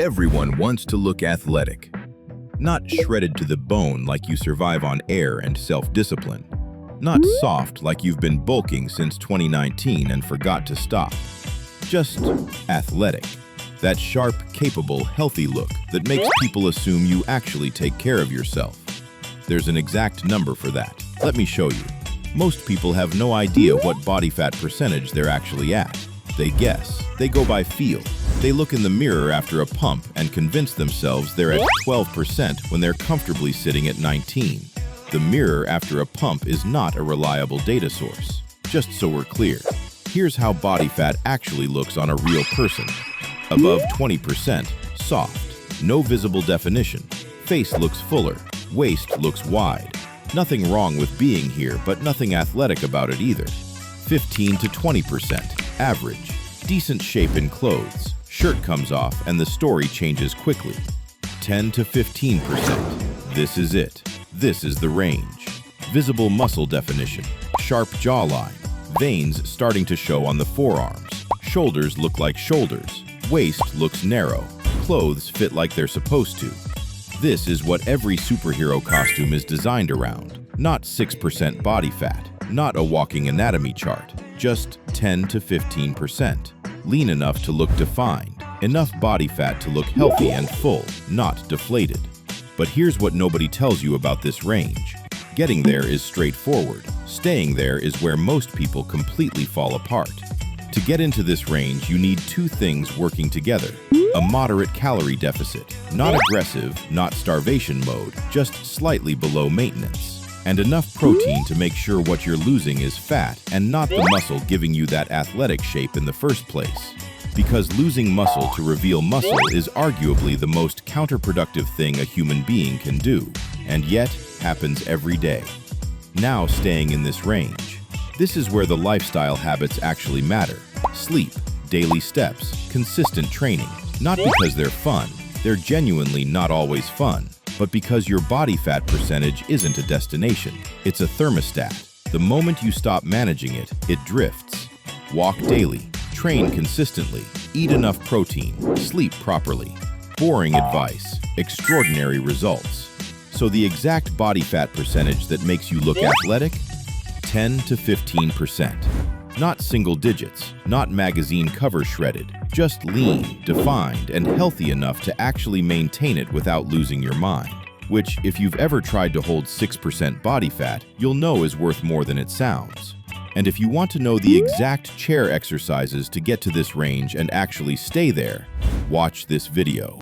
Everyone wants to look athletic, not shredded to the bone like you survive on air and self-discipline, not soft like you've been bulking since 2019 and forgot to stop. Just athletic. That sharp, capable, healthy look that makes people assume you actually take care of yourself. There's an exact number for that. Let me show you. Most people have no idea what body fat percentage they're actually at. They guess. They go by feel. They look in the mirror after a pump and convince themselves they're at 12% when they're comfortably sitting at 19. The mirror after a pump is not a reliable data source. Just so we're clear, here's how body fat actually looks on a real person. Above 20%, soft, no visible definition. Face looks fuller, waist looks wide. Nothing wrong with being here, but nothing athletic about it either. 15 to 20%, average. Decent shape in clothes. Shirt comes off and the story changes quickly. 10 to 15%. This is it. This is the range. Visible muscle definition. Sharp jawline. Veins starting to show on the forearms. Shoulders look like shoulders. Waist looks narrow. Clothes fit like they're supposed to. This is what every superhero costume is designed around. Not 6% body fat. Not a walking anatomy chart. Just 10 to 15%. Lean enough to look defined. Enough body fat to look healthy and full, not deflated. But here's what nobody tells you about this range. Getting there is straightforward. Staying there is where most people completely fall apart. To get into this range, you need two things working together. A moderate calorie deficit. Not aggressive, not starvation mode, just slightly below maintenance. And enough protein to make sure what you're losing is fat and not the muscle giving you that athletic shape in the first place. Because losing muscle to reveal muscle is arguably the most counterproductive thing a human being can do, and yet happens every day. Now staying in this range. This is where the lifestyle habits actually matter. Sleep, daily steps, consistent training. Not because they're fun, they're genuinely not always fun, but because your body fat percentage isn't a destination, it's a thermostat. The moment you stop managing it, it drifts. Walk daily, train consistently, eat enough protein, sleep properly. Boring advice, extraordinary results. So the exact body fat percentage that makes you look athletic? 10 to 15%. Not single digits, not magazine cover shredded, just lean, defined, and healthy enough to actually maintain it without losing your mind. Which, if you've ever tried to hold 6% body fat, you'll know is worth more than it sounds. And if you want to know the exact chair exercises to get to this range and actually stay there, watch this video.